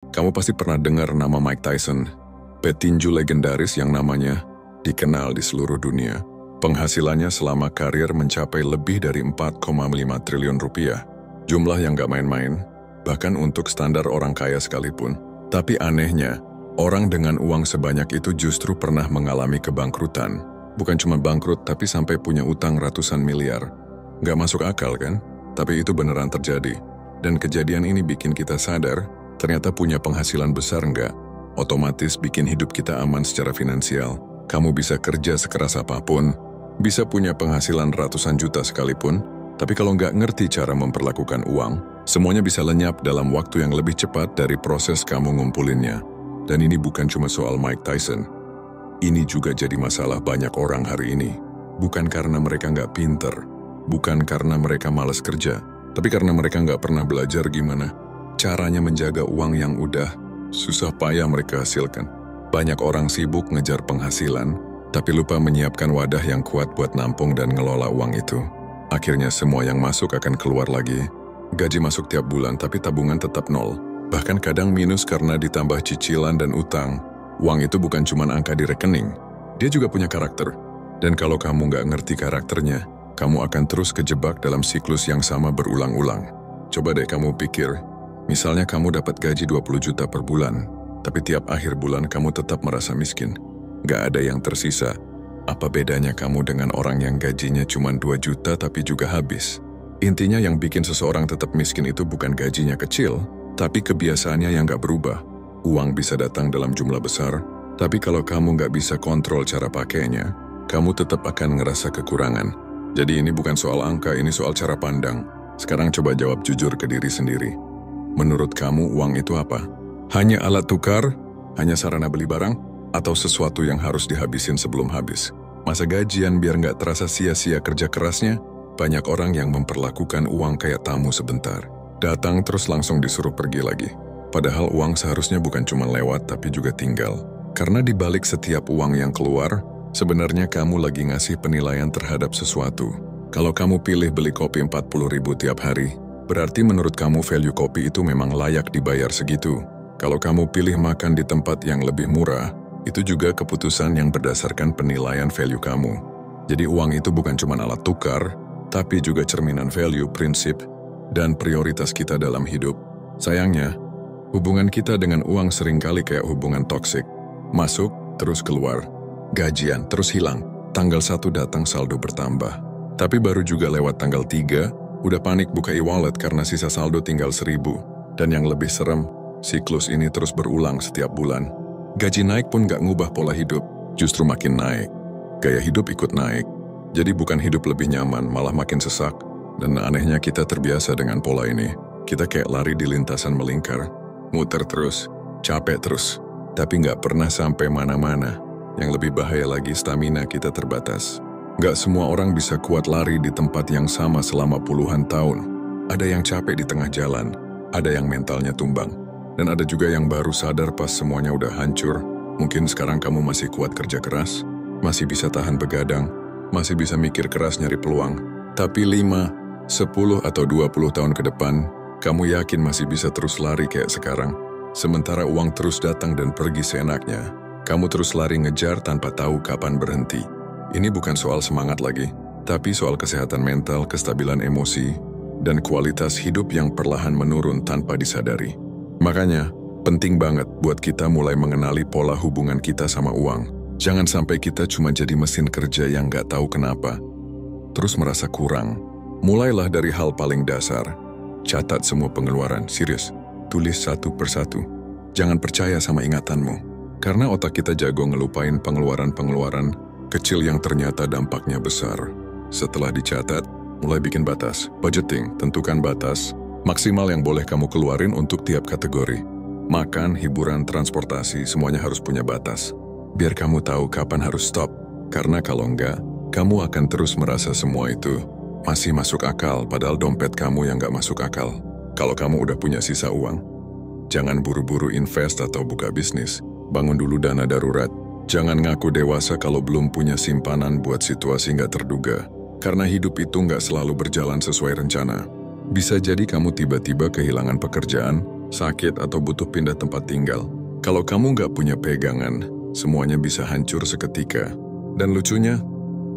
Kamu pasti pernah dengar nama Mike Tyson, petinju legendaris yang namanya dikenal di seluruh dunia. Penghasilannya selama karir mencapai lebih dari 4,5 triliun rupiah. Jumlah yang gak main-main, bahkan untuk standar orang kaya sekalipun. Tapi anehnya, orang dengan uang sebanyak itu justru pernah mengalami kebangkrutan. Bukan cuma bangkrut, tapi sampai punya utang ratusan miliar. Gak masuk akal kan? Tapi itu beneran terjadi. Dan kejadian ini bikin kita sadar, ternyata punya penghasilan besar nggak otomatis bikin hidup kita aman secara finansial. Kamu bisa kerja sekeras apapun, bisa punya penghasilan ratusan juta sekalipun, tapi kalau nggak ngerti cara memperlakukan uang, semuanya bisa lenyap dalam waktu yang lebih cepat dari proses kamu ngumpulinnya. Dan ini bukan cuma soal Mike Tyson. Ini juga jadi masalah banyak orang hari ini. Bukan karena mereka nggak pinter, bukan karena mereka malas kerja, tapi karena mereka nggak pernah belajar gimana caranya menjaga uang yang udah susah payah mereka hasilkan. Banyak orang sibuk ngejar penghasilan, tapi lupa menyiapkan wadah yang kuat buat nampung dan ngelola uang itu. Akhirnya semua yang masuk akan keluar lagi. Gaji masuk tiap bulan, tapi tabungan tetap nol. Bahkan kadang minus karena ditambah cicilan dan utang. Uang itu bukan cuma angka di rekening, dia juga punya karakter. Dan kalau kamu nggak ngerti karakternya, kamu akan terus kejebak dalam siklus yang sama berulang-ulang. Coba deh kamu pikir, misalnya kamu dapat gaji 20 juta per bulan, tapi tiap akhir bulan kamu tetap merasa miskin. Gak ada yang tersisa. Apa bedanya kamu dengan orang yang gajinya cuma 2 juta tapi juga habis? Intinya yang bikin seseorang tetap miskin itu bukan gajinya kecil, tapi kebiasaannya yang gak berubah. Uang bisa datang dalam jumlah besar, tapi kalau kamu gak bisa kontrol cara pakainya, kamu tetap akan ngerasa kekurangan. Jadi ini bukan soal angka, ini soal cara pandang. Sekarang coba jawab jujur ke diri sendiri. Menurut kamu uang itu apa? Hanya alat tukar? Hanya sarana beli barang? Atau sesuatu yang harus dihabisin sebelum habis? Masa gajian biar nggak terasa sia-sia kerja kerasnya? Banyak orang yang memperlakukan uang kayak tamu sebentar. Datang terus langsung disuruh pergi lagi. Padahal uang seharusnya bukan cuma lewat tapi juga tinggal. Karena di balik setiap uang yang keluar, sebenarnya kamu lagi ngasih penilaian terhadap sesuatu. Kalau kamu pilih beli kopi 40.000 tiap hari, berarti menurut kamu value kopi itu memang layak dibayar segitu. Kalau kamu pilih makan di tempat yang lebih murah, itu juga keputusan yang berdasarkan penilaian value kamu. Jadi uang itu bukan cuma alat tukar, tapi juga cerminan value, prinsip, dan prioritas kita dalam hidup. Sayangnya, hubungan kita dengan uang seringkali kayak hubungan toksik. Masuk, terus keluar. Gajian, terus hilang. Tanggal 1 datang saldo bertambah. Tapi baru juga lewat tanggal 3, udah panik buka e-wallet karena sisa saldo tinggal 1.000. Dan yang lebih serem, siklus ini terus berulang setiap bulan. Gaji naik pun gak ngubah pola hidup, justru makin naik. Gaya hidup ikut naik. Jadi bukan hidup lebih nyaman, malah makin sesak. Dan anehnya kita terbiasa dengan pola ini. Kita kayak lari di lintasan melingkar, muter terus, capek terus. Tapi gak pernah sampai mana-mana. Yang lebih bahaya lagi, stamina kita terbatas. Gak semua orang bisa kuat lari di tempat yang sama selama puluhan tahun. Ada yang capek di tengah jalan, ada yang mentalnya tumbang, dan ada juga yang baru sadar pas semuanya udah hancur. Mungkin sekarang kamu masih kuat kerja keras, masih bisa tahan begadang, masih bisa mikir keras nyari peluang. Tapi 5, 10, atau 20 tahun ke depan, kamu yakin masih bisa terus lari kayak sekarang? Sementara uang terus datang dan pergi seenaknya, kamu terus lari ngejar tanpa tahu kapan berhenti. Ini bukan soal semangat lagi, tapi soal kesehatan mental, kestabilan emosi, dan kualitas hidup yang perlahan menurun tanpa disadari. Makanya, penting banget buat kita mulai mengenali pola hubungan kita sama uang. Jangan sampai kita cuma jadi mesin kerja yang gak tahu kenapa, terus merasa kurang. Mulailah dari hal paling dasar. Catat semua pengeluaran, serius. Tulis satu persatu. Jangan percaya sama ingatanmu. Karena otak kita jago ngelupain pengeluaran-pengeluaran kecil yang ternyata dampaknya besar. Setelah dicatat, mulai bikin batas. Budgeting, tentukan batas maksimal yang boleh kamu keluarin untuk tiap kategori. Makan, hiburan, transportasi, semuanya harus punya batas. Biar kamu tahu kapan harus stop. Karena kalau enggak, kamu akan terus merasa semua itu masih masuk akal, padahal dompet kamu yang enggak masuk akal. Kalau kamu udah punya sisa uang, jangan buru-buru invest atau buka bisnis. Bangun dulu dana darurat. Jangan ngaku dewasa kalau belum punya simpanan buat situasi nggak terduga. Karena hidup itu nggak selalu berjalan sesuai rencana. Bisa jadi kamu tiba-tiba kehilangan pekerjaan, sakit, atau butuh pindah tempat tinggal. Kalau kamu nggak punya pegangan, semuanya bisa hancur seketika. Dan lucunya,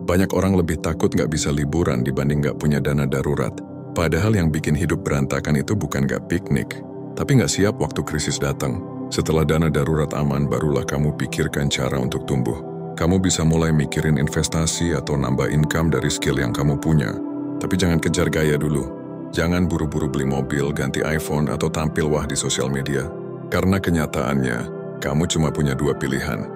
banyak orang lebih takut nggak bisa liburan dibanding nggak punya dana darurat. Padahal yang bikin hidup berantakan itu bukan nggak piknik, tapi nggak siap waktu krisis datang. Setelah dana darurat aman, barulah kamu pikirkan cara untuk tumbuh. Kamu bisa mulai mikirin investasi atau nambah income dari skill yang kamu punya. Tapi jangan kejar gaya dulu. Jangan buru-buru beli mobil, ganti iPhone, atau tampil wah di sosial media. Karena kenyataannya, kamu cuma punya dua pilihan.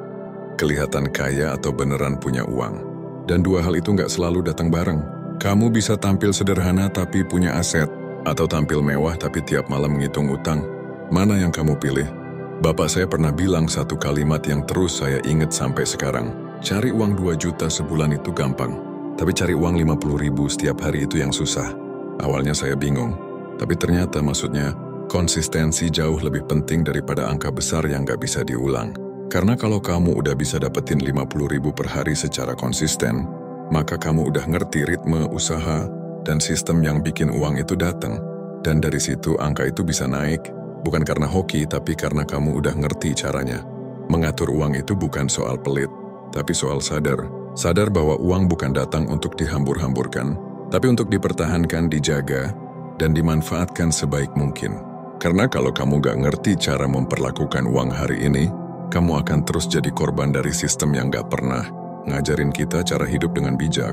Kelihatan kaya atau beneran punya uang. Dan dua hal itu nggak selalu datang bareng. Kamu bisa tampil sederhana tapi punya aset, atau tampil mewah tapi tiap malam menghitung utang. Mana yang kamu pilih? Bapak saya pernah bilang satu kalimat yang terus saya ingat sampai sekarang. Cari uang 2 juta sebulan itu gampang, tapi cari uang 50.000 setiap hari itu yang susah. Awalnya saya bingung, tapi ternyata maksudnya konsistensi jauh lebih penting daripada angka besar yang gak bisa diulang. Karena kalau kamu udah bisa dapetin 50.000 per hari secara konsisten, maka kamu udah ngerti ritme usaha dan sistem yang bikin uang itu datang. Dan dari situ angka itu bisa naik. Bukan karena hoki, tapi karena kamu udah ngerti caranya. Mengatur uang itu bukan soal pelit, tapi soal sadar. Sadar bahwa uang bukan datang untuk dihambur-hamburkan, tapi untuk dipertahankan, dijaga, dan dimanfaatkan sebaik mungkin. Karena kalau kamu gak ngerti cara memperlakukan uang hari ini, kamu akan terus jadi korban dari sistem yang gak pernah ngajarin kita cara hidup dengan bijak.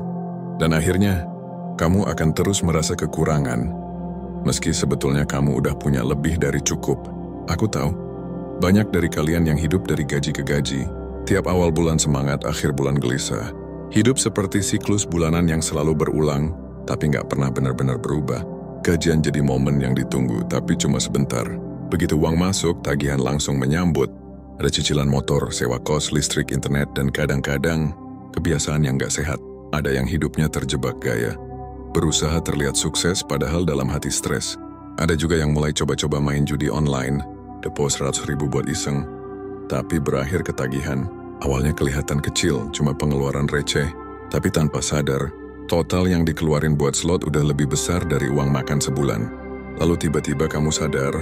Dan akhirnya, kamu akan terus merasa kekurangan, meski sebetulnya kamu udah punya lebih dari cukup. Aku tahu, banyak dari kalian yang hidup dari gaji ke gaji. Tiap awal bulan semangat, akhir bulan gelisah. Hidup seperti siklus bulanan yang selalu berulang, tapi nggak pernah benar-benar berubah. Gajian jadi momen yang ditunggu, tapi cuma sebentar. Begitu uang masuk, tagihan langsung menyambut. Ada cicilan motor, sewa kos, listrik, internet, dan kadang-kadang kebiasaan yang nggak sehat. Ada yang hidupnya terjebak gaya. Berusaha terlihat sukses padahal dalam hati stres. Ada juga yang mulai coba-coba main judi online, deposit 100.000 buat iseng, tapi berakhir ketagihan. Awalnya kelihatan kecil, cuma pengeluaran receh, tapi tanpa sadar, total yang dikeluarin buat slot udah lebih besar dari uang makan sebulan. Lalu tiba-tiba kamu sadar,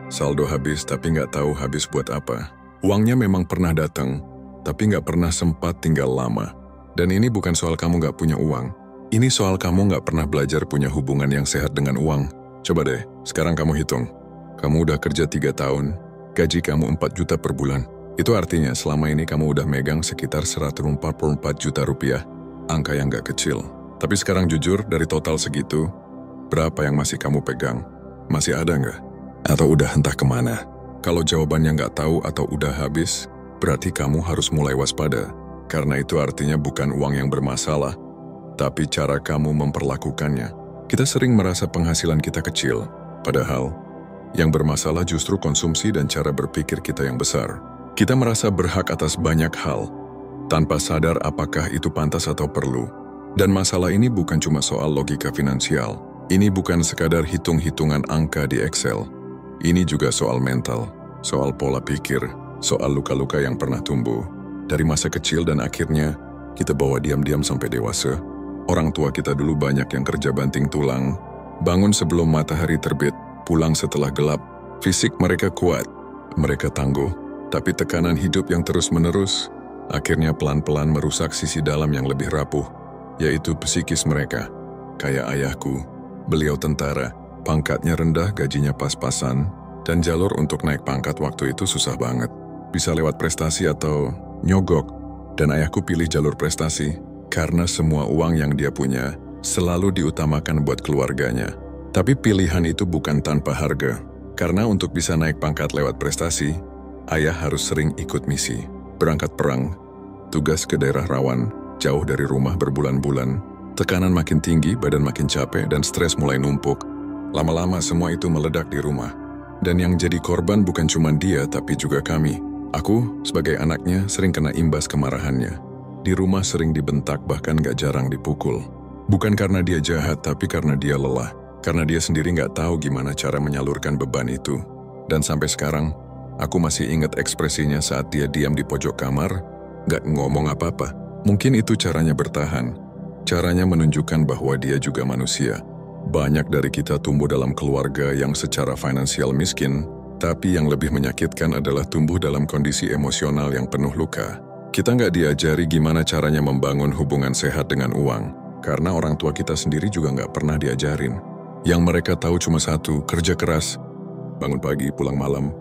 saldo habis tapi nggak tahu habis buat apa. Uangnya memang pernah datang, tapi nggak pernah sempat tinggal lama. Dan ini bukan soal kamu nggak punya uang. Ini soal kamu nggak pernah belajar punya hubungan yang sehat dengan uang. Coba deh, sekarang kamu hitung. Kamu udah kerja 3 tahun, gaji kamu 4 juta per bulan. Itu artinya selama ini kamu udah megang sekitar 144 juta rupiah. Angka yang nggak kecil. Tapi sekarang jujur, dari total segitu, berapa yang masih kamu pegang? Masih ada nggak? Atau udah entah kemana? Kalau jawabannya nggak tahu atau udah habis, berarti kamu harus mulai waspada. Karena itu artinya bukan uang yang bermasalah, tapi cara kamu memperlakukannya. Kita sering merasa penghasilan kita kecil, padahal yang bermasalah justru konsumsi dan cara berpikir kita yang besar. Kita merasa berhak atas banyak hal, tanpa sadar apakah itu pantas atau perlu. Dan masalah ini bukan cuma soal logika finansial. Ini bukan sekadar hitung-hitungan angka di Excel. Ini juga soal mental, soal pola pikir, soal luka-luka yang pernah tumbuh dari masa kecil dan akhirnya kita bawa diam-diam sampai dewasa. Orang tua kita dulu banyak yang kerja banting tulang, bangun sebelum matahari terbit, pulang setelah gelap. Fisik mereka kuat, mereka tangguh, tapi tekanan hidup yang terus-menerus akhirnya pelan-pelan merusak sisi dalam yang lebih rapuh, yaitu psikis mereka. Kayak ayahku, beliau tentara, pangkatnya rendah, gajinya pas-pasan, dan jalur untuk naik pangkat waktu itu susah banget. Bisa lewat prestasi atau nyogok, dan ayahku pilih jalur prestasi. Karena semua uang yang dia punya selalu diutamakan buat keluarganya. Tapi pilihan itu bukan tanpa harga. Karena untuk bisa naik pangkat lewat prestasi, ayah harus sering ikut misi. Berangkat perang, tugas ke daerah rawan, jauh dari rumah berbulan-bulan. Tekanan makin tinggi, badan makin capek, dan stres mulai numpuk. Lama-lama semua itu meledak di rumah. Dan yang jadi korban bukan cuma dia, tapi juga kami. Aku, sebagai anaknya, sering kena imbas kemarahannya. Di rumah sering dibentak, bahkan gak jarang dipukul. Bukan karena dia jahat, tapi karena dia lelah. Karena dia sendiri gak tahu gimana cara menyalurkan beban itu. Dan sampai sekarang, aku masih ingat ekspresinya saat dia diam di pojok kamar, gak ngomong apa-apa. Mungkin itu caranya bertahan. Caranya menunjukkan bahwa dia juga manusia. Banyak dari kita tumbuh dalam keluarga yang secara finansial miskin, tapi yang lebih menyakitkan adalah tumbuh dalam kondisi emosional yang penuh luka. Kita nggak diajari gimana caranya membangun hubungan sehat dengan uang, karena orang tua kita sendiri juga nggak pernah diajarin. Yang mereka tahu cuma satu, kerja keras, bangun pagi, pulang malam,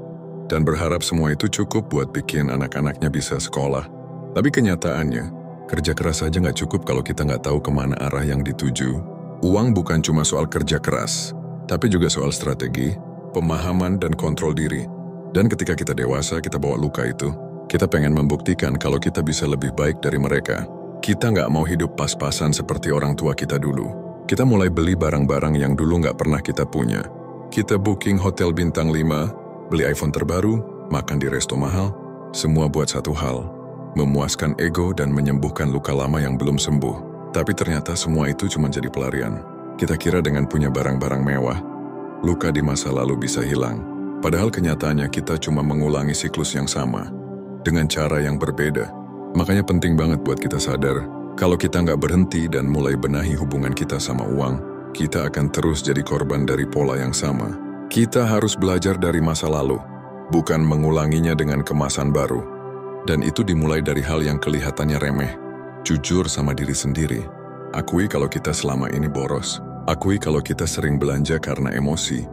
dan berharap semua itu cukup buat bikin anak-anaknya bisa sekolah. Tapi kenyataannya, kerja keras saja nggak cukup kalau kita nggak tahu kemana arah yang dituju. Uang bukan cuma soal kerja keras, tapi juga soal strategi, pemahaman, dan kontrol diri. Dan ketika kita dewasa, kita bawa luka itu. Kita pengen membuktikan kalau kita bisa lebih baik dari mereka. Kita nggak mau hidup pas-pasan seperti orang tua kita dulu. Kita mulai beli barang-barang yang dulu nggak pernah kita punya. Kita booking hotel bintang 5, beli iPhone terbaru, makan di resto mahal, semua buat satu hal, memuaskan ego dan menyembuhkan luka lama yang belum sembuh. Tapi ternyata semua itu cuma jadi pelarian. Kita kira dengan punya barang-barang mewah, luka di masa lalu bisa hilang. Padahal kenyataannya kita cuma mengulangi siklus yang sama, dengan cara yang berbeda. Makanya penting banget buat kita sadar, kalau kita nggak berhenti dan mulai benahi hubungan kita sama uang, kita akan terus jadi korban dari pola yang sama. Kita harus belajar dari masa lalu, bukan mengulanginya dengan kemasan baru. Dan itu dimulai dari hal yang kelihatannya remeh. Jujur sama diri sendiri. Akui kalau kita selama ini boros. Akui kalau kita sering belanja karena emosi,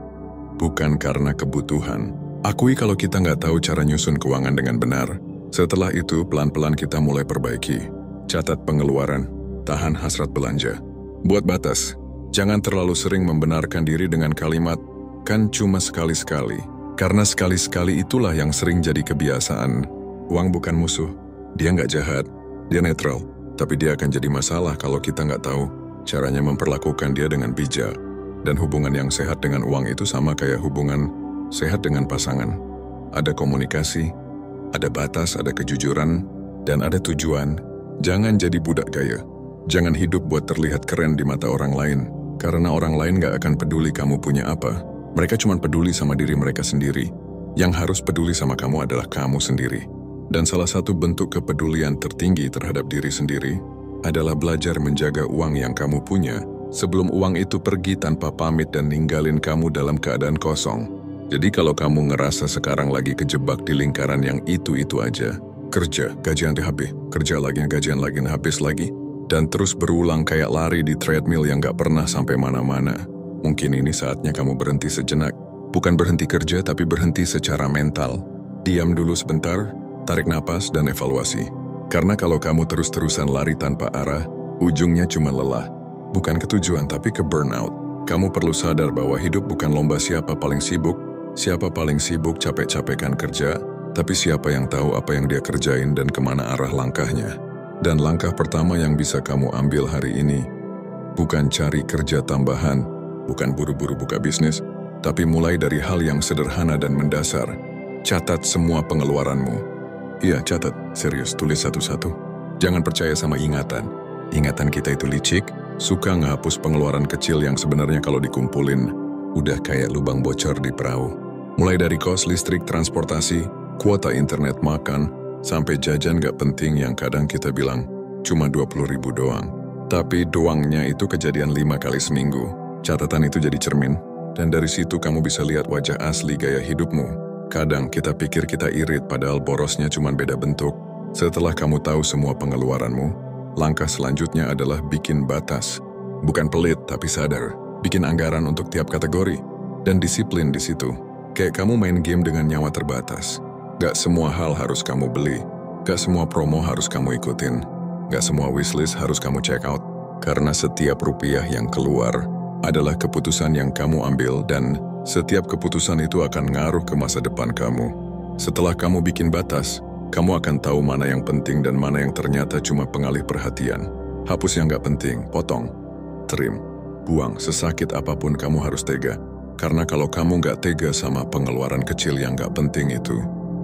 bukan karena kebutuhan. Akui kalau kita nggak tahu cara nyusun keuangan dengan benar. Setelah itu, pelan-pelan kita mulai perbaiki. Catat pengeluaran, tahan hasrat belanja. Buat batas, jangan terlalu sering membenarkan diri dengan kalimat, kan cuma sekali-sekali. Karena sekali-sekali itulah yang sering jadi kebiasaan. Uang bukan musuh, dia nggak jahat, dia netral. Tapi dia akan jadi masalah kalau kita nggak tahu caranya memperlakukan dia dengan bijak. Dan hubungan yang sehat dengan uang itu sama kayak hubungan sehat dengan pasangan. Ada komunikasi, ada batas, ada kejujuran, dan ada tujuan. Jangan jadi budak gaya. Jangan hidup buat terlihat keren di mata orang lain, karena orang lain gak akan peduli kamu punya apa. Mereka cuma peduli sama diri mereka sendiri. Yang harus peduli sama kamu adalah kamu sendiri. Dan salah satu bentuk kepedulian tertinggi terhadap diri sendiri adalah belajar menjaga uang yang kamu punya sebelum uang itu pergi tanpa pamit dan ninggalin kamu dalam keadaan kosong. Jadi kalau kamu ngerasa sekarang lagi kejebak di lingkaran yang itu-itu aja, kerja, gajian habis, kerja lagi, gajian lagi, habis lagi, dan terus berulang kayak lari di treadmill yang gak pernah sampai mana-mana. Mungkin ini saatnya kamu berhenti sejenak. Bukan berhenti kerja, tapi berhenti secara mental. Diam dulu sebentar, tarik napas, dan evaluasi. Karena kalau kamu terus-terusan lari tanpa arah, ujungnya cuma lelah. Bukan ketujuan, tapi ke burnout. Kamu perlu sadar bahwa hidup bukan lomba siapa paling sibuk capek-capekkan kerja, tapi siapa yang tahu apa yang dia kerjain dan kemana arah langkahnya. Dan langkah pertama yang bisa kamu ambil hari ini, bukan cari kerja tambahan, bukan buru-buru buka bisnis, tapi mulai dari hal yang sederhana dan mendasar. Catat semua pengeluaranmu. Iya, catat. Serius, tulis satu-satu. Jangan percaya sama ingatan. Ingatan kita itu licik, suka ngehapus pengeluaran kecil yang sebenarnya kalau dikumpulin, udah kayak lubang bocor di perahu. Mulai dari kos listrik, transportasi, kuota internet, makan, sampai jajan gak penting yang kadang kita bilang, cuma 20.000 doang. Tapi doangnya itu kejadian 5 kali seminggu. Catatan itu jadi cermin, dan dari situ kamu bisa lihat wajah asli gaya hidupmu. Kadang kita pikir kita irit padahal borosnya cuma beda bentuk. Setelah kamu tahu semua pengeluaranmu, langkah selanjutnya adalah bikin batas. Bukan pelit, tapi sadar. Bikin anggaran untuk tiap kategori. Dan disiplin di situ. Kayak kamu main game dengan nyawa terbatas. Gak semua hal harus kamu beli. Gak semua promo harus kamu ikutin. Gak semua wishlist harus kamu check out. Karena setiap rupiah yang keluar adalah keputusan yang kamu ambil dan setiap keputusan itu akan ngaruh ke masa depan kamu. Setelah kamu bikin batas, kamu akan tahu mana yang penting dan mana yang ternyata cuma pengalih perhatian. Hapus yang gak penting, potong, trim, buang. Sesakit apapun kamu harus tega. Karena kalau kamu gak tega sama pengeluaran kecil yang gak penting itu,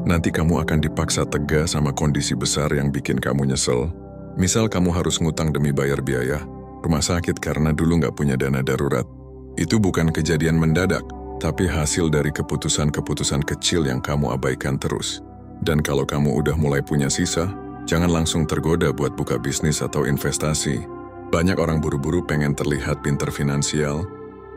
nanti kamu akan dipaksa tega sama kondisi besar yang bikin kamu nyesel. Misal kamu harus ngutang demi bayar biaya rumah sakit karena dulu gak punya dana darurat. Itu bukan kejadian mendadak, tapi hasil dari keputusan-keputusan kecil yang kamu abaikan terus. Dan kalau kamu udah mulai punya sisa, jangan langsung tergoda buat buka bisnis atau investasi. Banyak orang buru-buru pengen terlihat pintar finansial,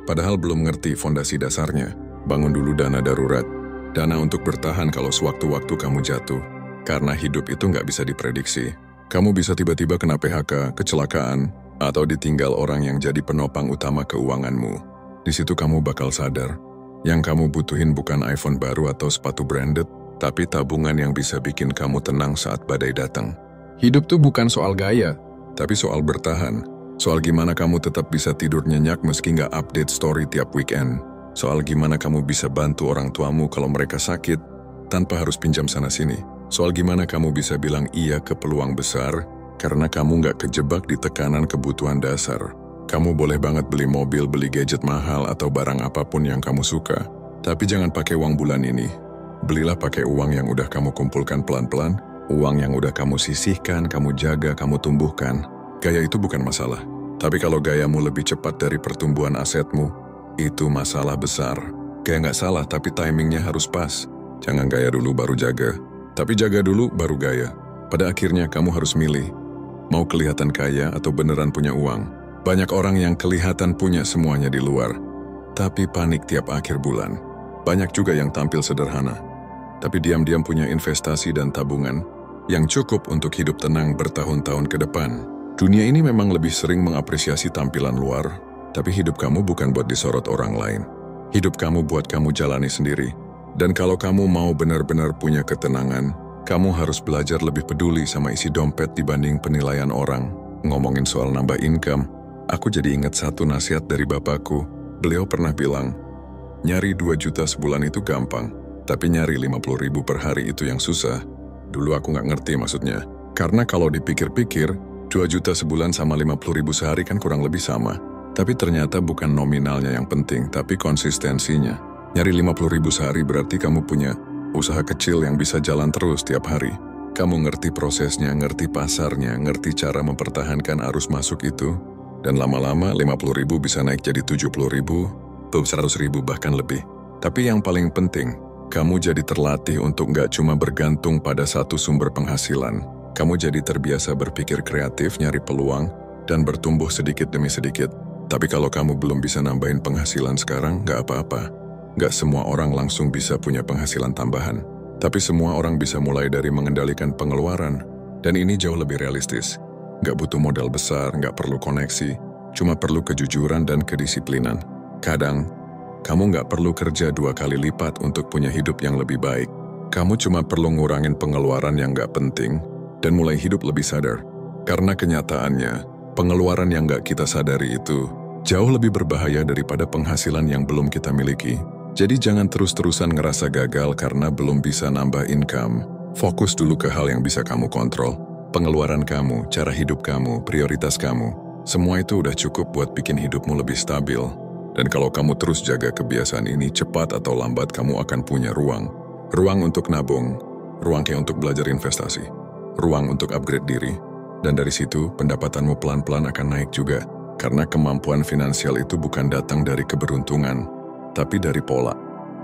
padahal belum ngerti fondasi dasarnya. Bangun dulu dana darurat. Dana untuk bertahan kalau sewaktu-waktu kamu jatuh. Karena hidup itu nggak bisa diprediksi. Kamu bisa tiba-tiba kena PHK, kecelakaan, atau ditinggal orang yang jadi penopang utama keuanganmu. Di situ kamu bakal sadar, yang kamu butuhin bukan iPhone baru atau sepatu branded, tapi tabungan yang bisa bikin kamu tenang saat badai datang. Hidup tuh bukan soal gaya, Tapi soal bertahan, soal gimana kamu tetap bisa tidur nyenyak meski nggak update story tiap weekend, soal gimana kamu bisa bantu orang tuamu kalau mereka sakit, tanpa harus pinjam sana-sini, soal gimana kamu bisa bilang iya ke peluang besar, karena kamu nggak kejebak di tekanan kebutuhan dasar. Kamu boleh banget beli mobil, beli gadget mahal, atau barang apapun yang kamu suka. Tapi jangan pakai uang bulan ini. Belilah pakai uang yang udah kamu kumpulkan pelan-pelan, uang yang udah kamu sisihkan, kamu jaga, kamu tumbuhkan. Gaya itu bukan masalah. Tapi kalau gayamu lebih cepat dari pertumbuhan asetmu, itu masalah besar. Gaya nggak salah, tapi timingnya harus pas. Jangan gaya dulu baru jaga. Tapi jaga dulu baru gaya. Pada akhirnya kamu harus milih. Mau kelihatan kaya atau beneran punya uang? Banyak orang yang kelihatan punya semuanya di luar, tapi panik tiap akhir bulan. Banyak juga yang tampil sederhana, tapi diam-diam punya investasi dan tabungan yang cukup untuk hidup tenang bertahun-tahun ke depan. Dunia ini memang lebih sering mengapresiasi tampilan luar, tapi hidup kamu bukan buat disorot orang lain. Hidup kamu buat kamu jalani sendiri. Dan kalau kamu mau benar-benar punya ketenangan, kamu harus belajar lebih peduli sama isi dompet dibanding penilaian orang. Ngomongin soal nambah income, aku jadi ingat satu nasihat dari bapakku. Beliau pernah bilang, nyari 2 juta sebulan itu gampang, tapi nyari 50.000 per hari itu yang susah. Dulu aku nggak ngerti maksudnya. Karena kalau dipikir-pikir, 2 juta sebulan sama 50.000 sehari kan kurang lebih sama. Tapi ternyata bukan nominalnya yang penting, tapi konsistensinya. Nyari 50.000 sehari berarti kamu punya usaha kecil yang bisa jalan terus tiap hari. Kamu ngerti prosesnya, ngerti pasarnya, ngerti cara mempertahankan arus masuk itu. Dan lama-lama 50.000 bisa naik jadi 70.000, 100.000 bahkan lebih. Tapi yang paling penting, kamu jadi terlatih untuk nggak cuma bergantung pada satu sumber penghasilan. Kamu jadi terbiasa berpikir kreatif, nyari peluang, dan bertumbuh sedikit demi sedikit. Tapi kalau kamu belum bisa nambahin penghasilan sekarang, nggak apa-apa. Nggak semua orang langsung bisa punya penghasilan tambahan. Tapi semua orang bisa mulai dari mengendalikan pengeluaran. Dan ini jauh lebih realistis. Nggak butuh modal besar, nggak perlu koneksi. Cuma perlu kejujuran dan kedisiplinan. Kadang, kamu nggak perlu kerja 2 kali lipat untuk punya hidup yang lebih baik. Kamu cuma perlu ngurangin pengeluaran yang nggak penting dan mulai hidup lebih sadar. Karena kenyataannya, pengeluaran yang nggak kita sadari itu jauh lebih berbahaya daripada penghasilan yang belum kita miliki. Jadi jangan terus-terusan ngerasa gagal karena belum bisa nambah income. Fokus dulu ke hal yang bisa kamu kontrol. Pengeluaran kamu, cara hidup kamu, prioritas kamu. Semua itu udah cukup buat bikin hidupmu lebih stabil. Dan kalau kamu terus jaga kebiasaan ini, cepat atau lambat kamu akan punya ruang. Ruang untuk nabung, ruang kayak untuk belajar investasi, ruang untuk upgrade diri. Dan dari situ, pendapatanmu pelan-pelan akan naik juga. Karena kemampuan finansial itu bukan datang dari keberuntungan, tapi dari pola.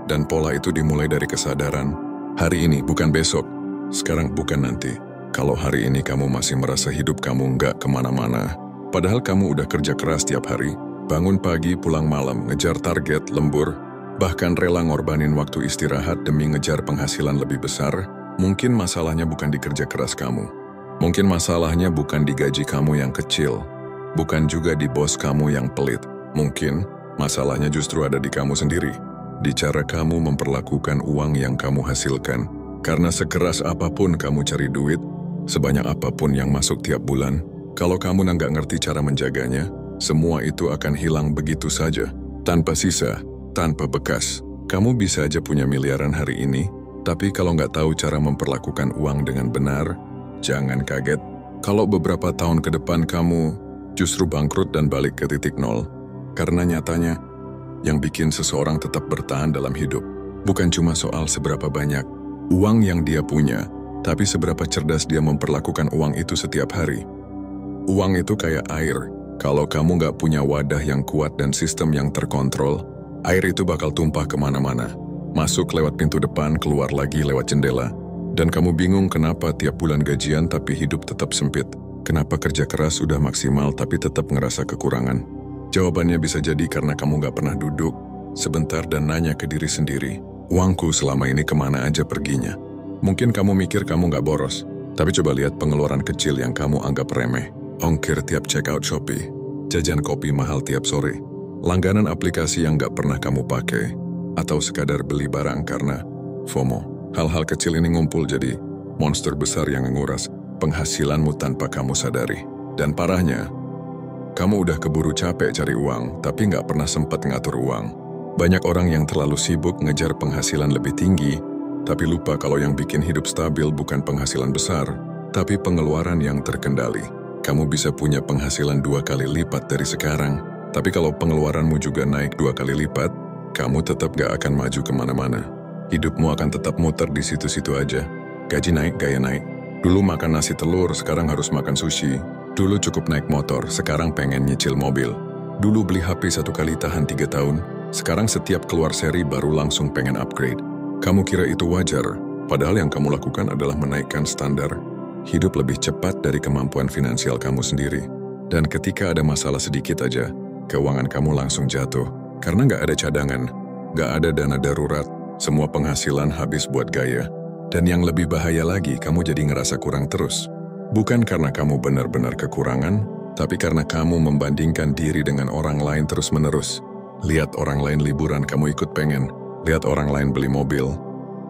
Dan pola itu dimulai dari kesadaran. Hari ini, bukan besok. Sekarang bukan nanti. Kalau hari ini kamu masih merasa hidup kamu nggak kemana-mana, padahal kamu udah kerja keras tiap hari, bangun pagi, pulang malam, ngejar target, lembur, bahkan rela ngorbanin waktu istirahat demi ngejar penghasilan lebih besar, mungkin masalahnya bukan di kerja keras kamu. Mungkin masalahnya bukan di gaji kamu yang kecil, bukan juga di bos kamu yang pelit. Mungkin masalahnya justru ada di kamu sendiri, di cara kamu memperlakukan uang yang kamu hasilkan. Karena sekeras apapun kamu cari duit, sebanyak apapun yang masuk tiap bulan, kalau kamu nggak ngerti cara menjaganya, semua itu akan hilang begitu saja, tanpa sisa, tanpa bekas. Kamu bisa aja punya miliaran hari ini, tapi kalau nggak tahu cara memperlakukan uang dengan benar, jangan kaget kalau beberapa tahun ke depan kamu justru bangkrut dan balik ke titik nol. Karena nyatanya, yang bikin seseorang tetap bertahan dalam hidup bukan cuma soal seberapa banyak uang yang dia punya, tapi seberapa cerdas dia memperlakukan uang itu setiap hari. Uang itu kayak air. Kalau kamu nggak punya wadah yang kuat dan sistem yang terkontrol, air itu bakal tumpah kemana-mana. Masuk lewat pintu depan, keluar lagi lewat jendela. Dan kamu bingung kenapa tiap bulan gajian tapi hidup tetap sempit. Kenapa kerja keras sudah maksimal tapi tetap ngerasa kekurangan. Jawabannya bisa jadi karena kamu gak pernah duduk sebentar dan nanya ke diri sendiri, uangku selama ini kemana aja perginya? Mungkin kamu mikir kamu gak boros, tapi coba lihat pengeluaran kecil yang kamu anggap remeh. Ongkir tiap check out Shopee, jajan kopi mahal tiap sore, langganan aplikasi yang gak pernah kamu pakai, atau sekadar beli barang karena FOMO. Hal-hal kecil ini ngumpul jadi monster besar yang menguras penghasilanmu tanpa kamu sadari. Dan parahnya, kamu udah keburu capek cari uang, tapi nggak pernah sempat ngatur uang. Banyak orang yang terlalu sibuk ngejar penghasilan lebih tinggi, tapi lupa kalau yang bikin hidup stabil bukan penghasilan besar, tapi pengeluaran yang terkendali. Kamu bisa punya penghasilan 2 kali lipat dari sekarang, tapi kalau pengeluaranmu juga naik 2 kali lipat, kamu tetap gak akan maju kemana-mana. Hidupmu akan tetap muter di situ-situ aja. Gaji naik, gaya naik. Dulu makan nasi telur, sekarang harus makan sushi. Dulu cukup naik motor, sekarang pengen nyicil mobil. Dulu beli HP 1 kali tahan 3 tahun, sekarang setiap keluar seri baru langsung pengen upgrade. Kamu kira itu wajar, padahal yang kamu lakukan adalah menaikkan standar hidup lebih cepat dari kemampuan finansial kamu sendiri. Dan ketika ada masalah sedikit aja, keuangan kamu langsung jatuh. Karena nggak ada cadangan, nggak ada dana darurat, semua penghasilan habis buat gaya. Dan yang lebih bahaya lagi, kamu jadi ngerasa kurang terus. Bukan karena kamu benar-benar kekurangan, tapi karena kamu membandingkan diri dengan orang lain terus-menerus. Lihat orang lain liburan, kamu ikut pengen. Lihat orang lain beli mobil,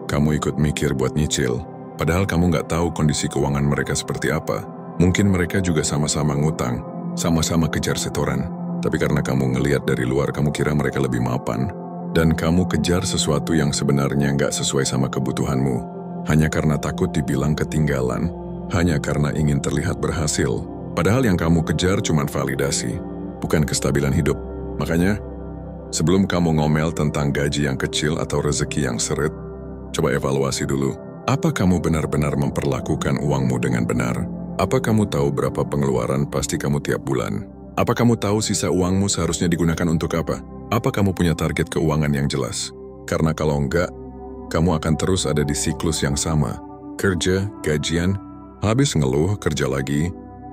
kamu ikut mikir buat nyicil. Padahal kamu nggak tahu kondisi keuangan mereka seperti apa. Mungkin mereka juga sama-sama ngutang, sama-sama kejar setoran. Tapi karena kamu ngelihat dari luar, kamu kira mereka lebih mapan. Dan kamu kejar sesuatu yang sebenarnya nggak sesuai sama kebutuhanmu. Hanya karena takut dibilang ketinggalan. Hanya karena ingin terlihat berhasil. Padahal yang kamu kejar cuma validasi, bukan kestabilan hidup. Makanya, sebelum kamu ngomel tentang gaji yang kecil atau rezeki yang seret, coba evaluasi dulu. Apa kamu benar-benar memperlakukan uangmu dengan benar? Apa kamu tahu berapa pengeluaran pasti kamu tiap bulan? Apa kamu tahu sisa uangmu seharusnya digunakan untuk apa? Apa kamu punya target keuangan yang jelas? Karena kalau enggak, kamu akan terus ada di siklus yang sama. Kerja, gajian, habis ngeluh, kerja lagi,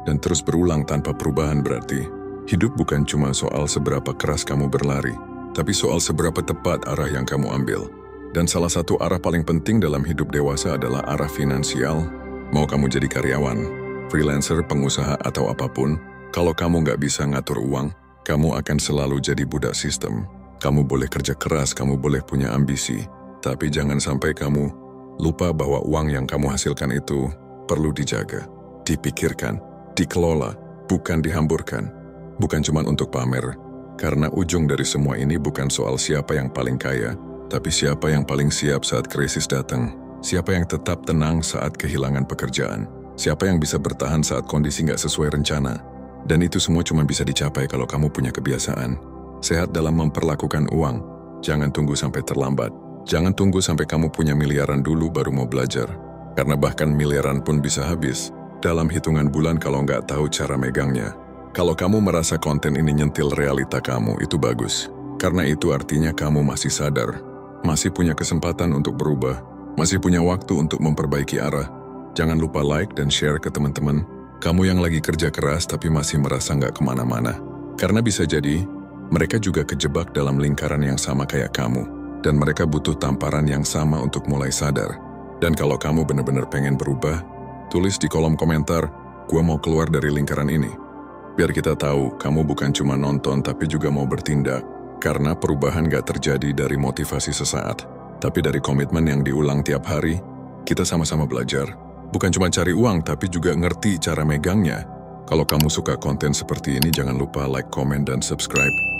dan terus berulang tanpa perubahan. Berarti hidup bukan cuma soal seberapa keras kamu berlari, tapi soal seberapa tepat arah yang kamu ambil. Dan salah satu arah paling penting dalam hidup dewasa adalah arah finansial. Mau kamu jadi karyawan, freelancer, pengusaha, atau apapun, kalau kamu nggak bisa ngatur uang, kamu akan selalu jadi budak sistem. Kamu boleh kerja keras, kamu boleh punya ambisi, tapi jangan sampai kamu lupa bahwa uang yang kamu hasilkan itu perlu dijaga, dipikirkan, dikelola, bukan dihamburkan. Bukan cuma untuk pamer, karena ujung dari semua ini bukan soal siapa yang paling kaya, tapi siapa yang paling siap saat krisis datang, siapa yang tetap tenang saat kehilangan pekerjaan, siapa yang bisa bertahan saat kondisi nggak sesuai rencana. Dan itu semua cuma bisa dicapai kalau kamu punya kebiasaan sehat dalam memperlakukan uang. Jangan tunggu sampai terlambat. Jangan tunggu sampai kamu punya miliaran dulu baru mau belajar. Karena bahkan miliaran pun bisa habis dalam hitungan bulan kalau nggak tahu cara megangnya. Kalau kamu merasa konten ini nyentil realita kamu, itu bagus. Karena itu artinya kamu masih sadar, masih punya kesempatan untuk berubah, masih punya waktu untuk memperbaiki arah. Jangan lupa like dan share ke teman-teman kamu yang lagi kerja keras tapi masih merasa nggak kemana-mana. Karena bisa jadi, mereka juga kejebak dalam lingkaran yang sama kayak kamu. Dan mereka butuh tamparan yang sama untuk mulai sadar. Dan kalau kamu benar-benar pengen berubah, tulis di kolom komentar, gua mau keluar dari lingkaran ini. Biar kita tahu, kamu bukan cuma nonton tapi juga mau bertindak. Karena perubahan gak terjadi dari motivasi sesaat, tapi dari komitmen yang diulang tiap hari. Kita sama-sama belajar. Bukan cuma cari uang, tapi juga ngerti cara megangnya. Kalau kamu suka konten seperti ini, jangan lupa like, komen, dan subscribe.